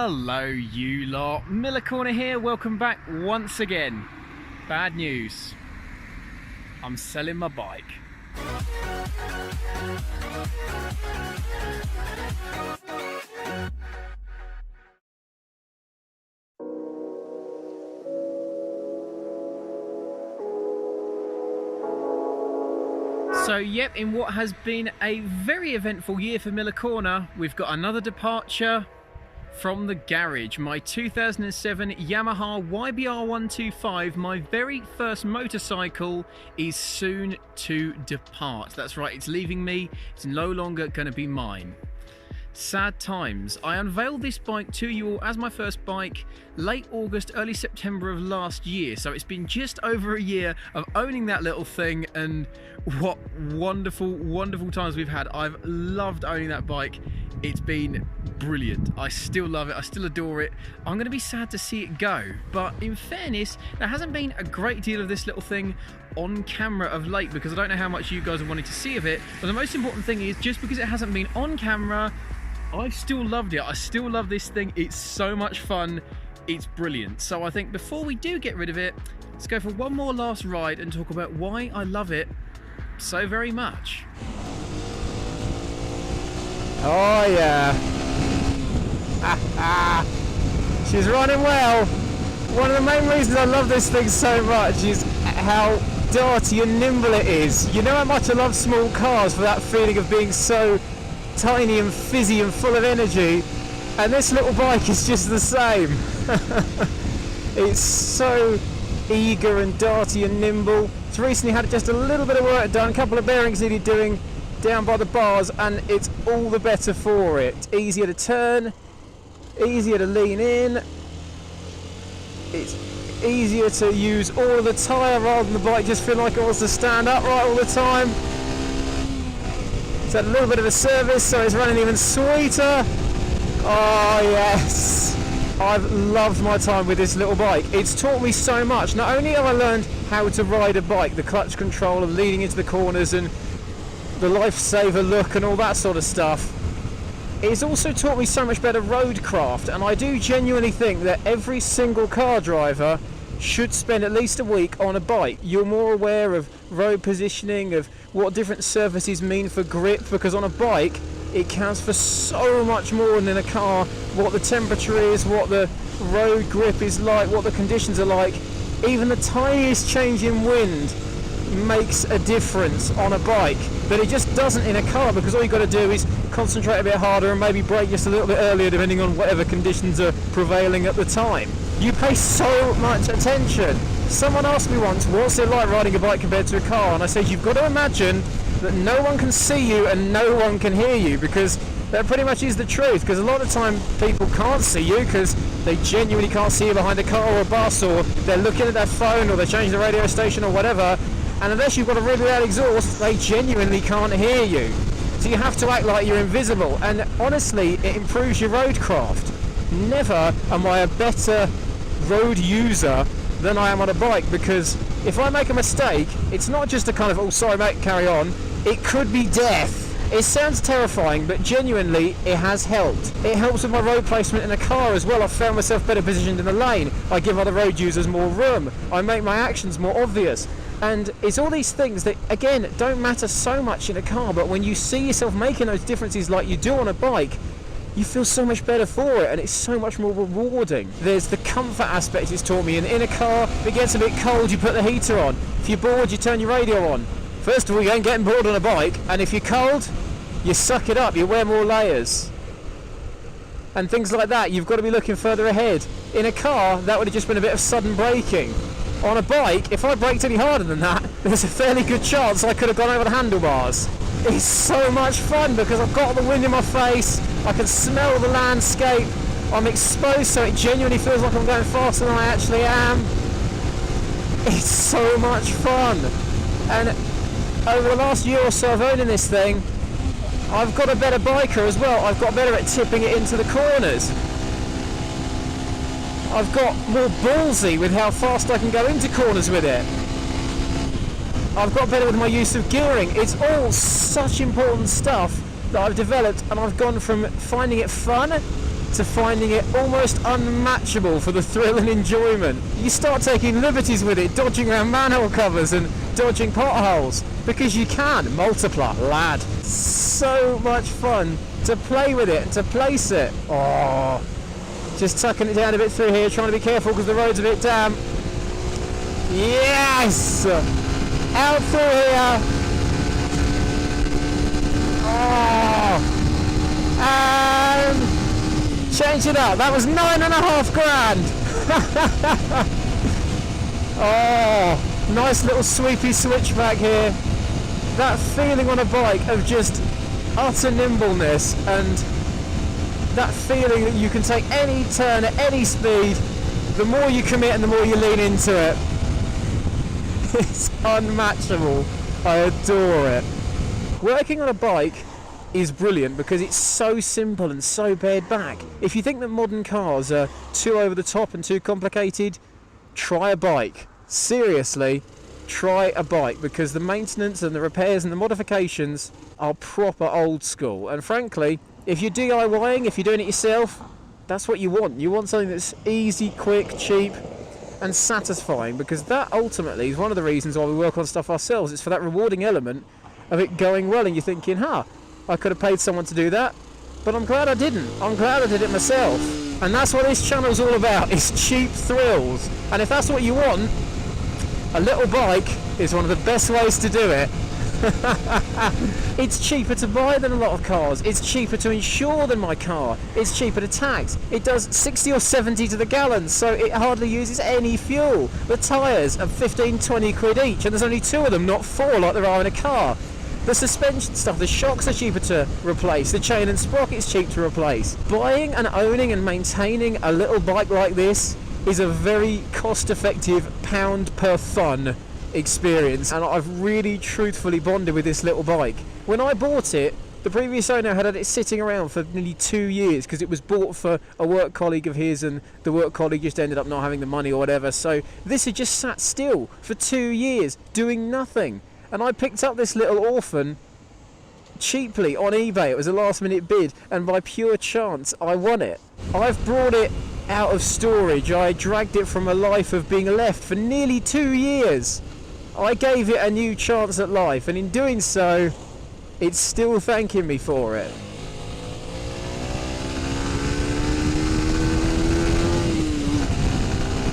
Hello you lot, Miller Corner here, welcome back once again. Bad news, I'm selling my bike. So yep, in what has been a very eventful year for Miller Corner, we've got another departure from the garage. My 2007 Yamaha YBR125, my very first motorcycle, is soon to depart. That's right, it's leaving me, it's no longer going to be mine. Sad times. I unveiled this bike to you all as my first bike late August, early September of last year. So it's been just over a year of owning that little thing, and what wonderful, wonderful times we've had. I've loved owning that bike. It's been brilliant. I still love it. I still adore it. I'm going to be sad to see it go. But in fairness, there hasn't been a great deal of this little thing on camera of late because I don't know how much you guys are wanting to see of it. But the most important thing is, just because it hasn't been on camera, I've still loved it. I still love this thing. It's so much fun. It's brilliant. So I think before we do get rid of it, let's go for one more last ride and talk about why I love it so very much. Oh yeah. She's running well. One of the main reasons I love this thing so much is how darty and nimble it is. You know how much I love small cars for that feeling of being so tiny and fizzy and full of energy, and this little bike is just the same. It's so eager and darty and nimble. It's recently had just a little bit of work done, a couple of bearings needed doing down by the bars, and it's all the better for it. Easier to turn, easier to lean in, it's easier to use all of the tyre rather than the bike just feeling like it wants to stand upright all the time. It's had a little bit of a service, so it's running even sweeter. Oh yes, I've loved my time with this little bike. It's taught me so much. Not only have I learned how to ride a bike, the clutch control and leading into the corners and the lifesaver look and all that sort of stuff, it's also taught me so much better roadcraft. And I do genuinely think that every single car driver should spend at least a week on a bike. You're more aware of road positioning, of what different surfaces mean for grip, because on a bike it counts for so much more than in a car. What the temperature is, what the road grip is like, what the conditions are like. Even the tiniest change in wind makes a difference on a bike, but it just doesn't in a car, because all you've got to do is concentrate a bit harder and maybe brake just a little bit earlier depending on whatever conditions are prevailing at the time. You pay so much attention. Someone asked me once, what's it like riding a bike compared to a car? And I said, you've got to imagine that no one can see you and no one can hear you, because that pretty much is the truth. Because a lot of the time people can't see you because they genuinely can't see you behind a car or a bus, or they're looking at their phone, or they change the radio station or whatever, and unless you've got a really loud exhaust, they genuinely can't hear you. So you have to act like you're invisible, and honestly it improves your roadcraft. Never am I a better road user than I am on a bike, because if I make a mistake, it's not just a kind of, oh sorry mate, carry on. It could be death. It sounds terrifying, but genuinely it has helped. It helps with my road placement in a car as well. I've found myself better positioned in the lane. I give other road users more room. I make my actions more obvious. And it's all these things that, again, don't matter so much in a car, but when you see yourself making those differences like you do on a bike, you feel so much better for it, and it's so much more rewarding. There's the comfort aspect it's taught me. And in a car, if it gets a bit cold, you put the heater on. If you're bored, you turn your radio on. First of all, you ain't getting bored on a bike, and if you're cold, you suck it up, you wear more layers. And things like that, you've got to be looking further ahead. In a car, that would have just been a bit of sudden braking. On a bike, if I braked any harder than that, there's a fairly good chance I could have gone over the handlebars. It's so much fun because I've got the wind in my face, I can smell the landscape, I'm exposed, so it genuinely feels like I'm going faster than I actually am. It's so much fun. And over the last year or so of owning this thing, I've got a better biker as well. I've got better at tipping it into the corners. I've got more ballsy with how fast I can go into corners with it. I've got better with my use of gearing. It's all such important stuff that I've developed, and I've gone from finding it fun to finding it almost unmatchable for the thrill and enjoyment. You start taking liberties with it, dodging around manhole covers and dodging potholes, because you can. Multiply, lad. So much fun to play with it and to place it. Oh, just tucking it down a bit through here, trying to be careful because the road's a bit damp. Yes! Out through here. Oh! And change it up. That was £9.5 grand. Oh, nice little sweepy switchback here. That feeling on a bike of just utter nimbleness, and that feeling that you can take any turn at any speed. The more you commit and the more you lean into it. It's unmatchable. I adore it. Working on a bike is brilliant because it's so simple and so pared back. If you think that modern cars are too over the top and too complicated, try a bike. Seriously, try a bike, because the maintenance and the repairs and the modifications are proper old school. And frankly, if you're DIYing, if you're doing it yourself, that's what you want. You want something that's easy, quick, cheap and satisfying, because that ultimately is one of the reasons why we work on stuff ourselves. It's for that rewarding element of it going well and you're thinking, I could have paid someone to do that, but I'm glad I didn't. I'm glad I did it myself. And that's what this channel's all about. It's cheap thrills. And if that's what you want, a little bike is one of the best ways to do it. It's cheaper to buy than a lot of cars. It's cheaper to insure than my car. It's cheaper to tax. It does 60 or 70 to the gallon, so it hardly uses any fuel. The tyres are 15-20 quid each, and there's only 2 of them, not 4 like there are in a car. The suspension stuff, the shocks are cheaper to replace, the chain and sprocket's cheap to replace. Buying and owning and maintaining a little bike like this is a very cost-effective pound per fun experience, and I've really truthfully bonded with this little bike. When I bought it, the previous owner had it sitting around for nearly 2 years because it was bought for a work colleague of his, and the work colleague just ended up not having the money or whatever, so this had just sat still for 2 years doing nothing. And I picked up this little orphan cheaply on eBay. It was a last minute bid, and by pure chance I won it. I've brought it out of storage. I dragged it from a life of being left for nearly 2 years. I gave it a new chance at life, and in doing so, it's still thanking me for it.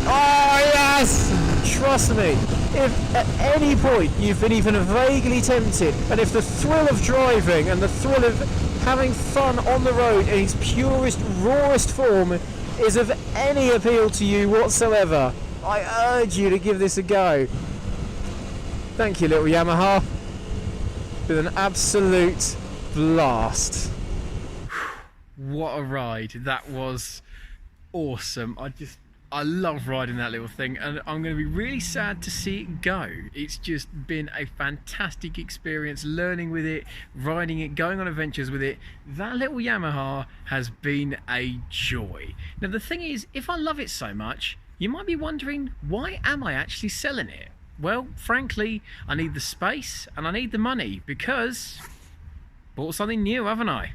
Oh yes! Trust me, if at any point you've been even vaguely tempted, and if the thrill of driving and the thrill of having fun on the road in its purest, rawest form is of any appeal to you whatsoever, I urge you to give this a go. Thank you, little Yamaha. It's been an absolute blast. What a ride. That was awesome. I love riding that little thing, and I'm going to be really sad to see it go. It's just been a fantastic experience learning with it, riding it, going on adventures with it. That little Yamaha has been a joy. Now the thing is, if I love it so much, you might be wondering, why am I actually selling it? Well, frankly, I need the space and I need the money, because bought something new, haven't I?